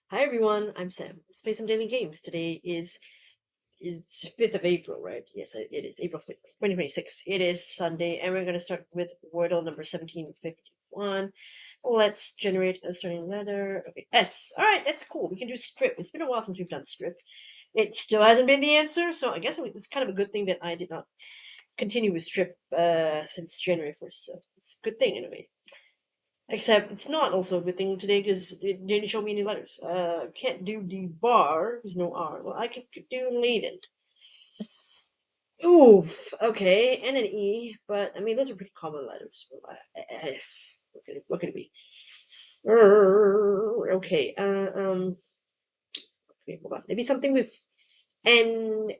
Hi everyone, I'm Sam. Let's play some daily games. Today is 5th of April, right? Yes, it is April 5th, 2026. It is Sunday, and we're gonna start with Wordle number 1751. Let's generate a starting letter. Okay, S. Alright, that's cool. We can do strip. It's been a while since we've done strip. It still hasn't been the answer, so I guess it's kind of a good thing that I did not continue with strip since January 1st, so it's a good thing in a way. Except it's not also a good thing today because it didn't show me any letters. Can't do the bar. There's no R. Well, I could do Leiden. Oof. Okay, and an E, but I mean those are pretty common letters. What could it be? Okay. Okay, hold on. Maybe something with N.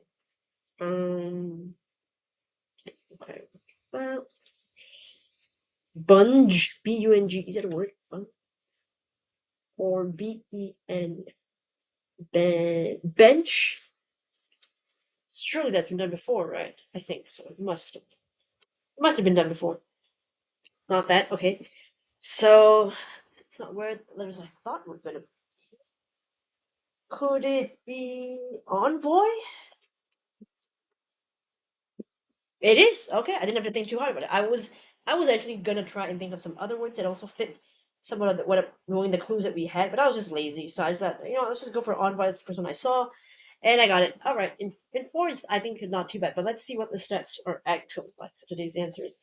Okay. Uh, Bunge. B-U-N-G. Is that a word? Or B-E-N. Bench. Surely that's been done before, right? I think so. It must have been done before. Not that. Okay. So it's not where the letters I thought were gonna. Could it be envoy? It is okay. I didn't have to think too hard about it. I was actually gonna try and think of some other words that also fit some of the what knowing the clues that we had, but I was just lazy, so I just thought let's just go for envoy. That's the first one I saw, and I got it. All right, in four is I think not too bad, but let's see what the stats are actually like. So today's answers: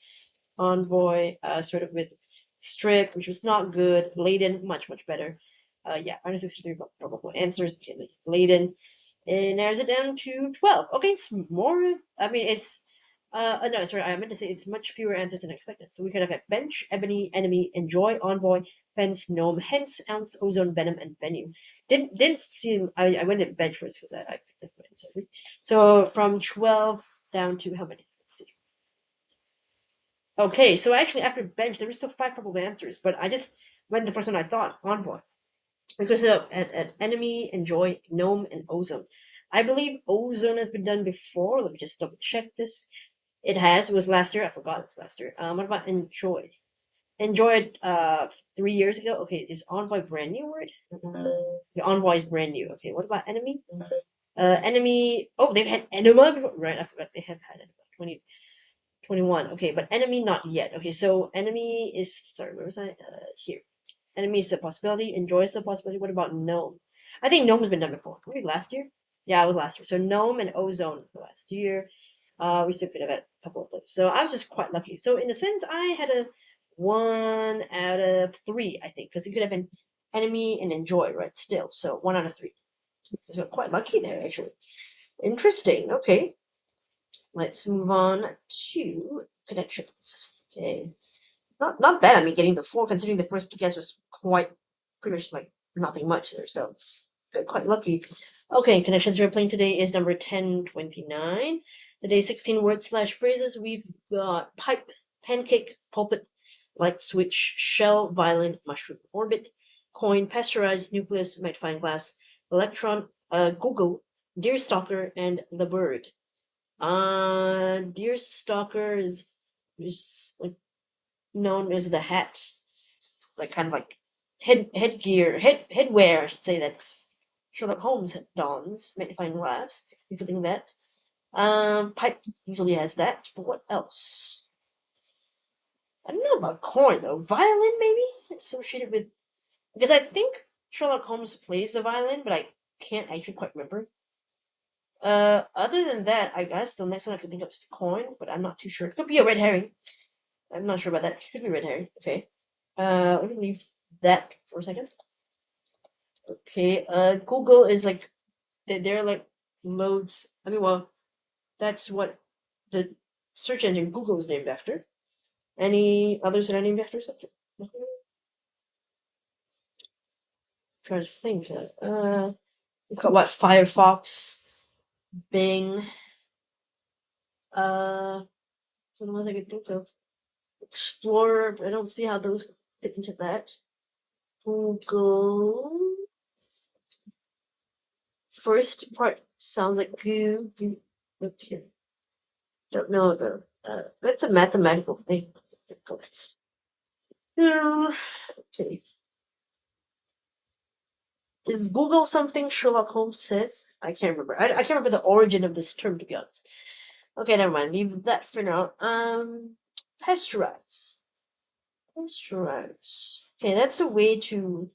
envoy, sort of with strip, which was not good. Leiden, much better. Yeah, 163 probable answers. Okay, Leiden, and narrows it down to 12. Okay, it's more. I mean, it's. No, sorry, I meant to say it's much fewer answers than expected. So we could have had bench, ebony, enemy, enjoy, envoy, fence, gnome, hence, ounce, ozone, venom, and venue. Didn't seem. I went at bench first because I picked the point. So from 12 down to how many? Let's see. Okay, so actually after bench there were still five probable answers, but I just went the first one I thought, envoy. Because at enemy, enjoy, gnome, and ozone. I believe ozone has been done before. Let me just double check this. It has. It was last year. I forgot it was last year. What about enjoy? Enjoyed 3 years ago. Okay, is envoy brand new word? Yeah, envoy is brand new. Okay, what about enemy? Enemy. Oh, they've had enema before. Right, I forgot they have had enema. 2021. Okay, but enemy not yet. Okay, so enemy is sorry, where was I? Here. Enemy is a possibility. Enjoy is a possibility. What about gnome? I think gnome has been done before. Maybe last year. Yeah, it was last year. So gnome and ozone last year. We still could have had a couple of those. So I was just quite lucky. So in a sense, I had a 1 out of 3, I think, because it could have been enemy and enjoy, right? Still, so 1 out of 3. So quite lucky there, actually. Interesting. Okay, let's move on to connections. Okay, not bad. I mean, getting the 4, considering the first guess was quite pretty much like nothing much there. So quite lucky. Okay, connections we're playing today is number 1029. Today's 16 words slash phrases. We've got pipe, pancake, pulpit, light switch, shell, violin, mushroom, orbit, coin, pasteurized, nucleus, magnifying glass, electron, Google, deer stalker, and the bird. Deer stalker is like known as the hat, like kind of like headwear. I should say that Sherlock Holmes dons, magnifying glass, including that. Pipe usually has that, but what else? I don't know about coin though. Violin maybe associated with because I think Sherlock Holmes plays the violin, but I can't actually quite remember. Other than that, I guess the next one I could think of is coin, but I'm not too sure. It could be a red herring. I'm not sure about that. It could be red herring. Okay. Let me leave that for a second. Okay. Google is like they're like loads. I mean, well, that's what the search engine Google is named after. Any others that are named after something? Trying to think. We've got what? Firefox, Bing. Some of the ones I could think of. Explorer. But I don't see how those fit into that. Google. First part sounds like goo. Okay. Don't know though. That's a mathematical thing. No. Okay. Is Google something Sherlock Holmes says? I can't remember. I can't remember the origin of this term, to be honest. Okay, never mind. Leave that for now. Pasteurize. Pasteurize. Okay, that's a way to you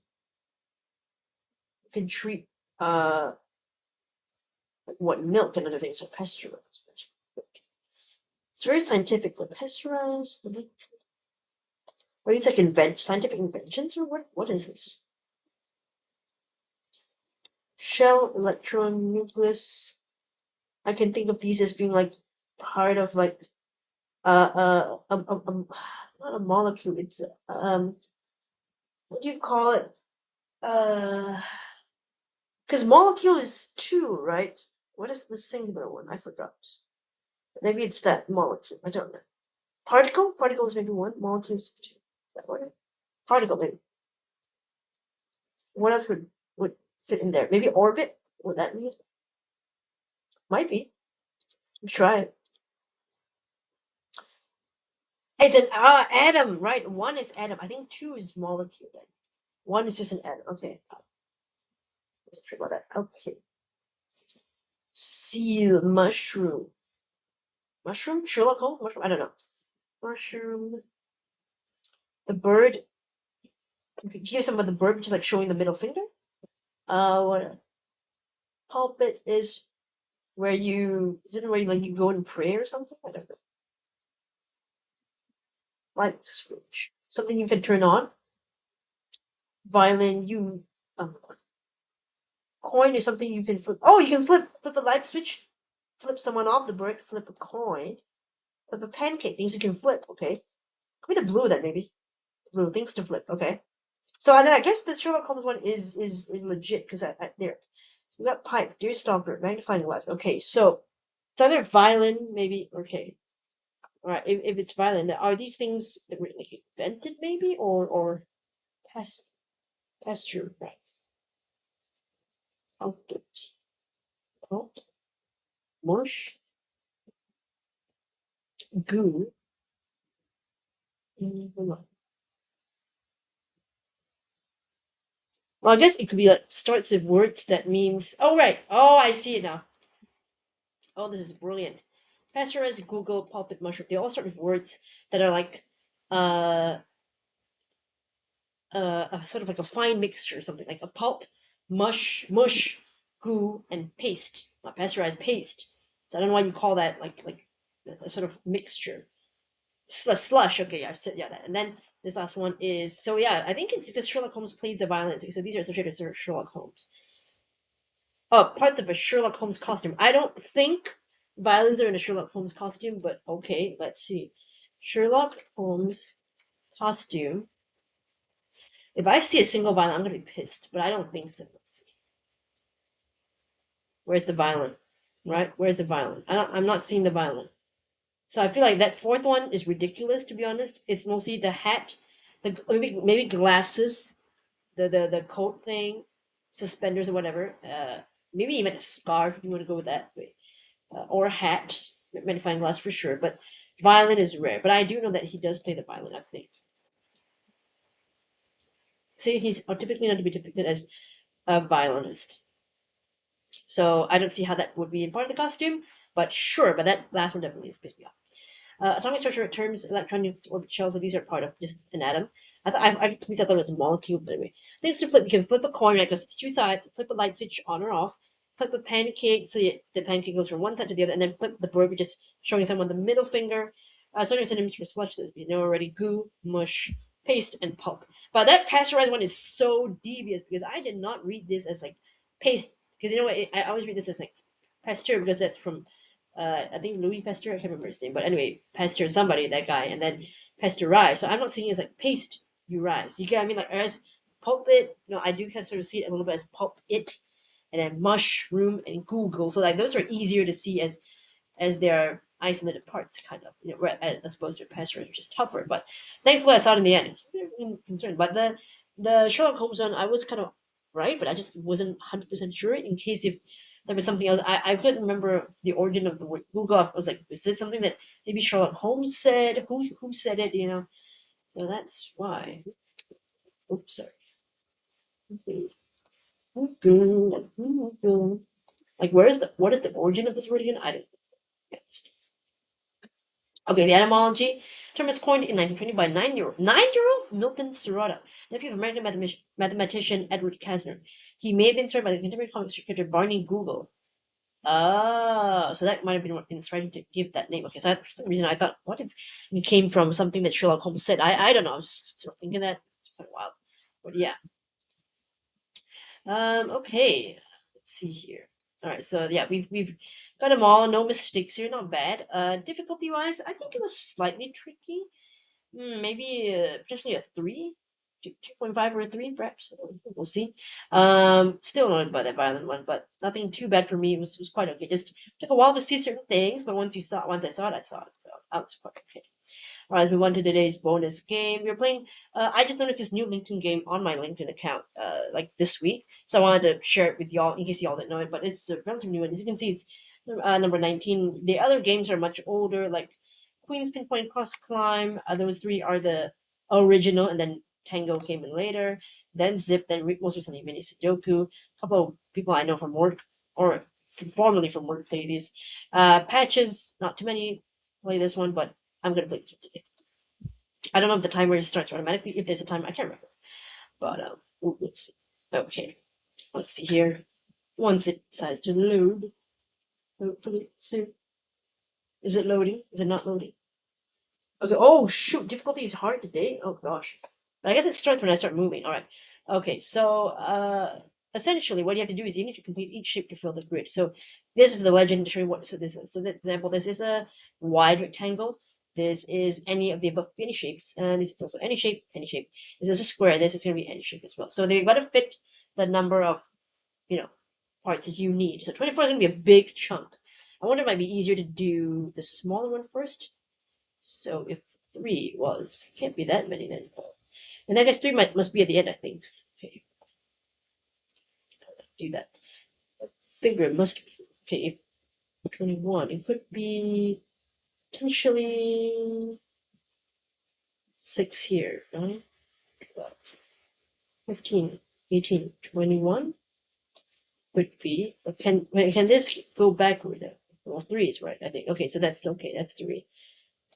can treat like what milk and other things are pasteurized. It's very scientific, but pasteurized. Are these like scientific inventions or what? What is this? Shell, electron, nucleus. I can think of these as being like part of like not a molecule. It's what do you call it? Because molecule is two, right? What is the singular one? I forgot. Maybe it's that molecule. I don't know. Particle? Particle is maybe one. Molecule is two. Is that what it? Particle maybe. What else would fit in there? Maybe orbit? Would that be it? Might be. Try it. It's an atom, right? One is atom. I think two is molecule then. One is just an atom. Okay. Let's try about that. Okay. Seal mushroom. Mushroom? Sherlock Holmes? Mushroom? I don't know. Mushroom. The bird. Here's some of the bird, which is like showing the middle finger. What? Pulpit is where you. Is it where you go and pray or something? I don't know. Light switch. Something you can turn on. Violin. Coin is something you can flip. Oh, you can flip a light switch. Flip someone off the bird. Flip a coin. Flip a pancake. Things you can flip. Okay. Could be the blue then maybe. Blue things to flip. Okay. So I guess the Sherlock Holmes one is legit because there. So we got pipe, deer stalker, magnifying glass. Okay, so it's either violin, maybe. Okay, all right. If it's violin, are these things that were like invented, maybe, or pasture rice? Pumped, pumped, mush, goo. Hold on. Well, I guess it could be like starts with words that means. Oh right. Oh, I see it now. Oh, this is brilliant. Pasteurize, Google, pulpit, mushroom. They all start with words that are like uh a sort of like a fine mixture or something like a pulp, mush, goo, and paste. Not pasteurized paste. So I don't know why you call that like a sort of mixture. Slush. Okay, yeah, yeah, that. And then this last one is so yeah. I think it's because Sherlock Holmes plays the violin. So these are associated with Sherlock Holmes. Oh, parts of a Sherlock Holmes costume. I don't think violins are in a Sherlock Holmes costume, but okay, let's see. Sherlock Holmes costume. If I see a single violin, I'm gonna be pissed, but I don't think so. Let's see. Where's the violin? Right? Where's the violin? I'm not seeing the violin. So I feel like that fourth one is ridiculous, to be honest. It's mostly the hat, the maybe glasses, the coat thing, suspenders or whatever. Maybe even a scarf if you want to go with that. Or a hat, magnifying glass for sure. But violin is rare. But I do know that he does play the violin. I think. See, he's typically not to be depicted as a violinist. So I don't see how that would be in part of the costume. But sure, but that last one definitely is pissed me off. Atomic structure terms, electronics, orbit shells, so these are part of just an atom. I thought it was a molecule, but anyway. Things to flip, you can flip a coin, right, because it's two sides, flip a light switch on or off, flip a pancake, so the pancake goes from one side to the other, and then flip the bird, which is showing someone the middle finger. Certain synonyms for slush, as we know already, goo, mush, paste, and pulp. But that pasteurized one is so devious, because I did not read this as like paste, because you know what, I always read this as like Pasteur, because that's from I think Louis Pasteur, I can't remember his name, but anyway, Pasteur somebody, that guy, and then pasteurize. So I'm not seeing it as like paste you rise. You get what I mean? Like as pulpit, I do kind of sort of see it a little bit as pulp it, and then mushroom and Google. So like those are easier to see as their isolated parts, kind of, as opposed to pasteurize, which is tougher. But thankfully, I saw it in the end. I'm concerned, but the Sherlock Holmes one, I was kind of right, but I just wasn't 100% sure in case if there was something else. I couldn't remember the origin of the word Google. I was like, is it something that maybe Sherlock Holmes said? Who said it? So that's why. Oops, sorry. Like, what is the origin of this word again? I don't know. Okay, the etymology term was coined in 1920 by nine-year-old Milton Serrata, nephew of American mathematician Edward Kastner. He may have been inspired by the contemporary comic strip character Barney Google. Ah, so that might have been what inspired to give that name. Okay, so for some reason I thought, what if it came from something that Sherlock Holmes said? I don't know. I was sort of thinking that. It's quite wild, but yeah. Okay. Let's see here. All right. So yeah, we've got them all. No mistakes here. Not bad. Difficulty wise, I think it was slightly tricky. Maybe potentially a three. 2.5 or a 3, perhaps. We'll see. Still annoyed by that violent one, but nothing too bad for me. It was quite okay. Just took a while to see certain things, but once I saw it, I saw it. So that was quite okay. All right, let's move on to today's bonus game. We're playing. I just noticed this new LinkedIn game on my LinkedIn account, like this week. So I wanted to share it with y'all in case y'all didn't know it. But it's a relatively new one. As you can see, it's number 19. The other games are much older, like Queen's Pinpoint, Cross Climb. Those three are the original, and then Tango came in later. Then Zip. Then most recently Mini Sudoku. A couple of people I know from work or formerly from work play these. Patches. Not too many play this one, but I'm gonna play this one today. I don't know if the timer starts automatically. If there's a time, I can't remember. But let's see. Okay, let's see here. Once it decides to load, hopefully soon. Is it loading? Is it not loading? Okay. Oh shoot! Difficulty is hard today. Oh gosh. But I guess it starts when I start moving. All right. Okay. So essentially, what you have to do is you need to complete each shape to fill the grid. So this is the legend to show you what. So the example. This is a wide rectangle. This is any of the above any shapes, and this is also any shape, any shape. This is a square. This is going to be any shape as well. So they've got to fit the number of, you know, parts that you need. So 24 is going to be a big chunk. I wonder if it might be easier to do the smaller one first. So if 3 was, can't be that many then. And I guess 3 must be at the end, I think. Okay, do that. Figure it must be. Okay, if 21, it could be potentially 6 here. 9, 12, 15, 18, 21 could be. Can this go backward? Well, 3 is right, I think. Okay, so that's okay. That's 3.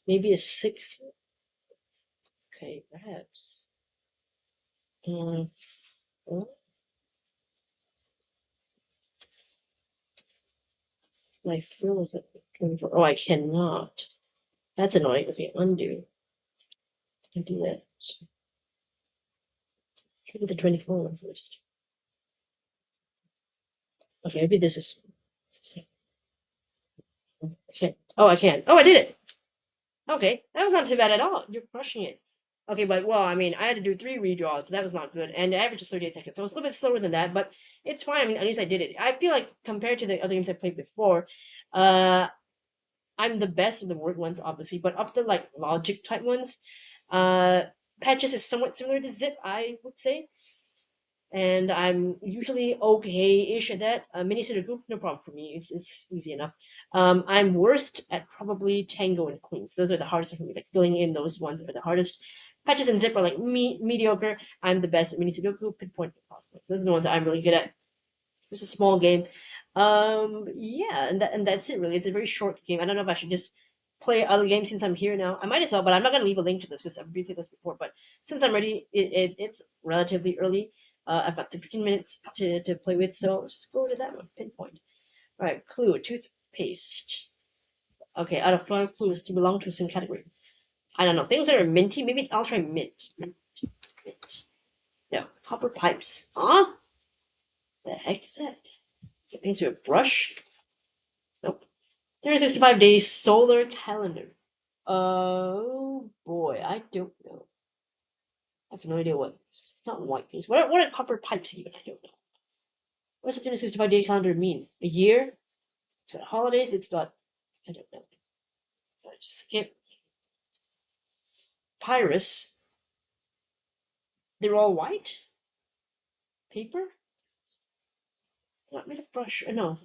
Maybe a 6. Okay, perhaps. 4. My fill is at 24. Oh, I cannot. That's annoying. Okay, undo. Undo that. Should do the 24 one first. Okay, maybe this is. Okay. Oh, I can. Oh, I did it. Okay, that was not too bad at all. You're crushing it. Okay, but well, I mean, I had to do 3 redraws, so that was not good. And the average is 38 seconds, so it's a little bit slower than that, but it's fine. I mean, at least I did it. I feel like compared to the other games I played before, I'm the best of the word ones, obviously, but up to like logic type ones, uh, Patches is somewhat similar to Zip, I would say. And I'm usually okay-ish at that. Mini Sudoku, no problem for me. It's easy enough. I'm worst at probably Tango and Queens. Those are the hardest for me. Like filling in those ones are the hardest. Patches and Zip are like mediocre. I'm the best at Mini Sudoku, Pinpoint, and Crosswords. Those are the ones I'm really good at. It's a small game. Yeah, and that's it really. It's a very short game. I don't know if I should just play other games since I'm here now. I might as well, but I'm not gonna leave a link to this because I've replayed this before. But since I'm ready, it's relatively early. I've got 16 minutes to play with, so let's just go to that one. Pinpoint. All right, clue: toothpaste. Okay, out of 5 clues to belong to the same category. I don't know. Things that are minty. Maybe I'll try mint. Mint. No, copper pipes. Huh? The heck is that? Get things to a brush. Nope. 365 days solar calendar. Oh boy, I don't know. I have no idea what. It's not white things. What are copper pipes even? I don't know. What does a 365-day calendar mean? A year? It's got holidays. It's got. I don't know. Skip. Pyrus. They're all white? Paper? They're not made of brush. No.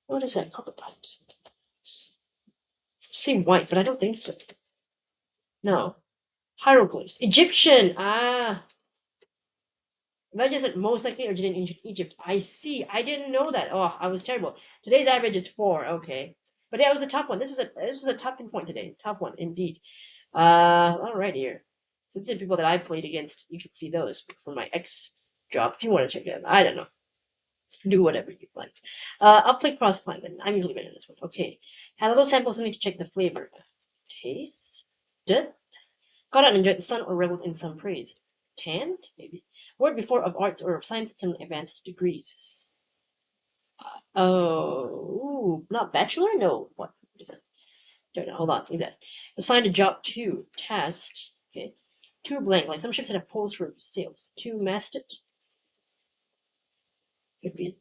What is that? Copper pipes. Seem white, but I don't think so. No. Hieroglyphs. Egyptian! Ah! Imagine that most likely originated in Egypt. I see. I didn't know that. Oh, I was terrible. Today's average is 4. Okay, but yeah, it was a tough one. This was a tough pinpoint today. Tough one indeed. All right here. So these are people that I played against. You can see those from my ex job if you want to check it out. I don't know. Do whatever you like. I'll play cross climate. I'm usually better in this one. Okay. Had a little sample something to check the flavor. Taste. Did. Got out and enjoyed the sun or reveled in some praise. Tanned? Maybe. Word before of arts or of science at some advanced degrees. Oh, not bachelor? No. What is that? Don't know. Hold on. Leave that. Assigned a job to. Tasked. Okay. Two blank. Like some ships that have poles for sails. Two masted. Could be.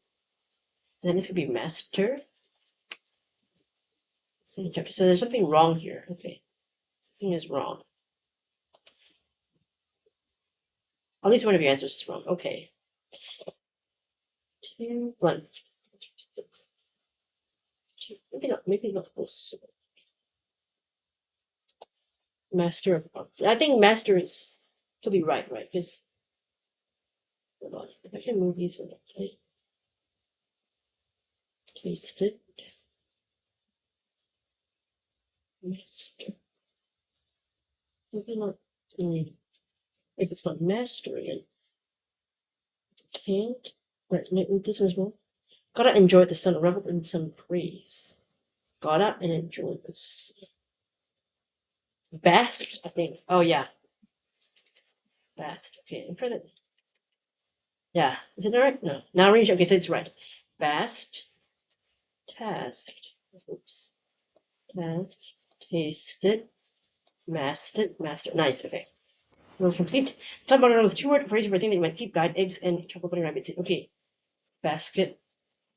And then this could be master. So there's something wrong here. Okay. Something is wrong. At least one of your answers is wrong. Okay. Two blank. 6. Maybe not this. Master of arts. I think master is could be right, because hold on. If I can move these okay. Taste it. Master. Maybe not if it's not master again. Can't right, maybe this was wrong. Gotta enjoy the sun, reveled in some praise. Got up and enjoyed this. Basked, I think. Oh yeah. Basked. Okay, I'm trying to. Yeah. Is it right? No. Now range. Okay, so it's right. Basked. Tasked. Oops. Tasked. Tasted. Mastered. Master. Nice. Okay. It was complete. Top button was 2-word phrase for a thing that you might keep, guide, eggs, and chocolate pudding rabbits. Okay. Basket.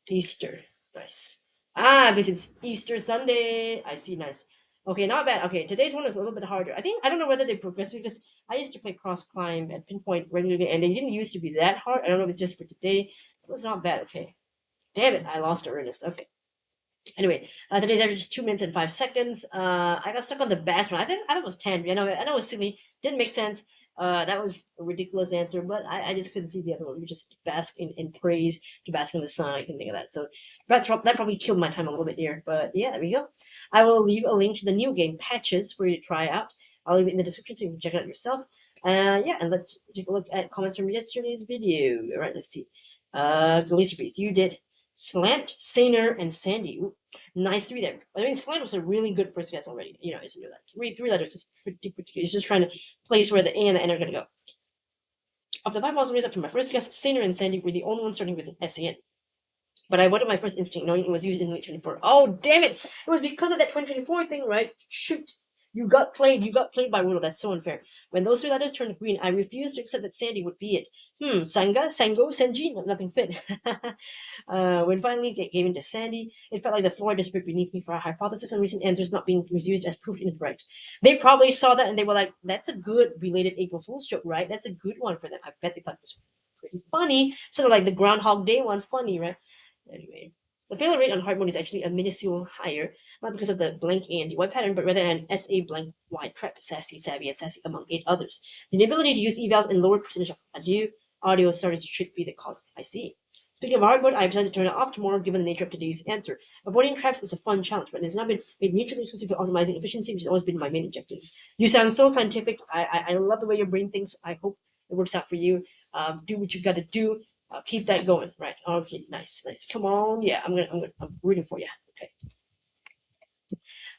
Easter. Nice. Ah, because it's Easter Sunday. I see. Nice. Okay, not bad. Okay, today's one was a little bit harder. I don't know whether they progressed because I used to play cross climb at pinpoint regularly, and they didn't used to be that hard. I don't know if it's just for today. It was not bad. Okay. Damn it, I lost to Ernest. Okay. Anyway, today's average is 2 minutes and 5 seconds. I got stuck on the bass one. I thought it was 10. I know it was silly. Didn't make sense. That was a ridiculous answer, but I just couldn't see the other one. We just bask in praise to bask in the sun. I couldn't think of that. So that probably killed my time a little bit here. But yeah, there we go. I will leave a link to the new game patches for you to try out. I'll leave it in the description so you can check it out yourself. Yeah, and let's take a look at comments from yesterday's video. All right, let's see. Galicia, you did Slant, Saner, and Sandy. Ooh, nice 3 there. I mean, Slant was a really good first guess already. As you know that. Three letters is pretty good. He's just trying to place where the A and the N are going to go. Of the 5 balls raised up to my first guess, Saner and Sandy were the only ones starting with an S-A-N. But I wanted my first instinct knowing it was used in 2024. Oh, damn it! It was because of that 2024 thing, right? Shoot. You got played by Wordle. That's so unfair. When those 3 letters turned green, I refused to accept that Sandy would be it. Sanga, Sango, Senji? Nothing fit. When finally it came into Sandy, it felt like the floor disappeared beneath me for a hypothesis and recent answers not being used as proved incorrect. They probably saw that and they were like, that's a good belated April Fool's joke, right? That's a good one for them. I bet they thought it was pretty funny. Sort of like the Groundhog Day one, funny, right? Anyway, the failure rate on hard mode is actually a minuscule higher, not because of the blank A and DY pattern, but rather an SA blank Y trap, sassy, savvy, and sassy among 8 others. The inability to use evals and lower percentage of audio starters should be the cause. I see. Speaking of hard mode, I decided to turn it off tomorrow given the nature of today's answer. Avoiding traps is a fun challenge, but it has not been made mutually exclusive for optimizing efficiency, which has always been my main objective. You sound so scientific. I love the way your brain thinks. I hope it works out for you. Do what you gotta do. Keep that going, right? Okay, nice. Come on, yeah. I'm rooting for you. Okay.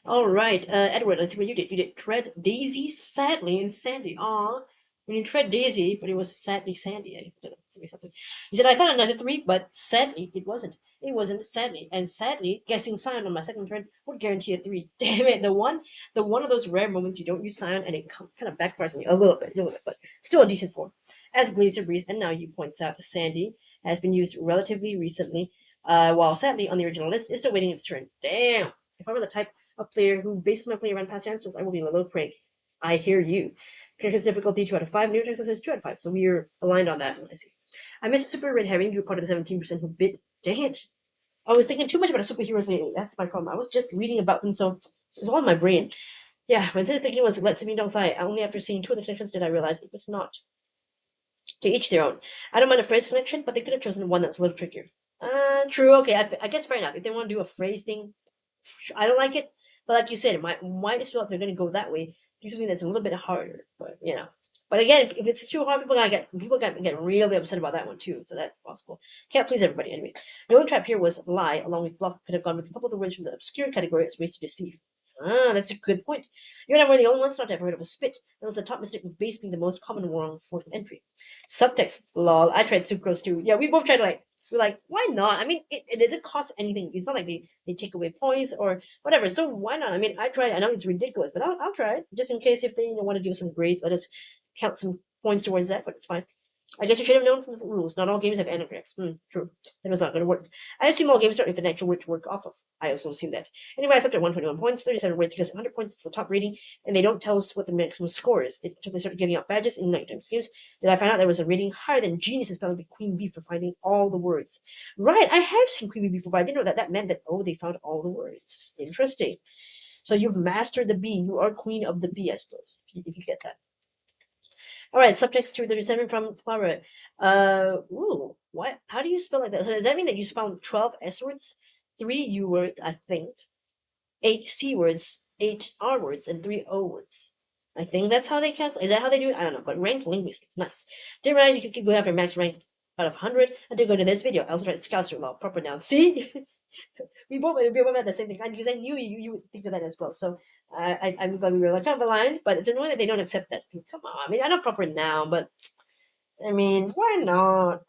All right, Edward. Let's see what you did. You did tread Daisy sadly and Sandy. Aw, when you tread Daisy, but it was sadly Sandy. I don't know. Something. He said I thought another 3, but sadly it wasn't. It wasn't sadly, and sadly, guessing Scion on my second tread would guarantee a 3. Damn it, the one of those rare moments you don't use Scion and it kind of backfires on you a little bit, but still a decent 4. As Glacier Breeze, and now you points out, Sandy has been used relatively recently, while sadly on the original list is still waiting its turn. Damn! If I were the type of player who bases my play around past answers, I will be a little crank. I hear you. Character's difficulty 2 out of 5, new text says 2 out of 5, so we're aligned on that one, I see. I miss a super red herring, you were part of the 17% who bit. Dang it! I was thinking too much about superheroes lately, that's my problem. I was just reading about them, so it's all in my brain. Yeah, my instead of thinking it was Let's Me Don't Sigh, only after seeing 2 of the connections did I realize it was not. To each their own. I don't mind a phrase connection, but they could have chosen one that's a little trickier. True. Okay, I guess fair enough. If they want to do a phrase thing, I don't like it. But like you said, it might as well if they're gonna go that way, do something that's a little bit harder. But you know. But again, if it's too hard, people get really upset about that one too. So that's possible. Can't please everybody anyway. The only trap here was lie, along with bluff. Could have gone with a couple of the words from the obscure category as ways to deceive. That's a good point. You and I were the only ones not to have heard of a spit. That was the top mistake, with base being the most common wrong fourth entry. Subtext, lol. I tried sucrose too. Yeah, we both tried we're like, why not? I mean, it doesn't cost anything. It's not like they take away points or whatever. So why not? I mean, I tried. I know it's ridiculous, but I'll try it just in case if they want to give us some grace. Let us count some points towards that, but it's fine. I guess you should have known from the rules. Not all games have anagrams. True. That was not going to work. I assume all games start with an actual word to work off of. I also assume that. Anyway, I stopped at 121 points, 37 words, because 100 points is the top rating, and they don't tell us what the maximum score is until they start giving out badges in nighttime games. Did I find out there was a rating higher than Genius's spelling Queen Bee for finding all the words? Right, I have seen Queen Bee before, but I didn't know that that meant that, they found all the words. Interesting. So you've mastered the bee. You are queen of the bee, I suppose, if you get that. All right, subtext 237 from Clara. What? How do you spell like that? So does that mean that you found 12 S words, 3 U words, I think, 8 C words, 8 R words, and 3 O words? I think that's how they calculate. Is that how they do it? I don't know. But ranked linguist, nice. Didn't realize you could keep going after max rank out of 100 until going to this video. I also tried Scouser law, proper noun. See? we both had the same thing because I knew you would think of that as well. So I'm glad we were like kind of aligned, but it's annoying that they don't accept that. Come on, I mean I know proper noun, but I mean why not?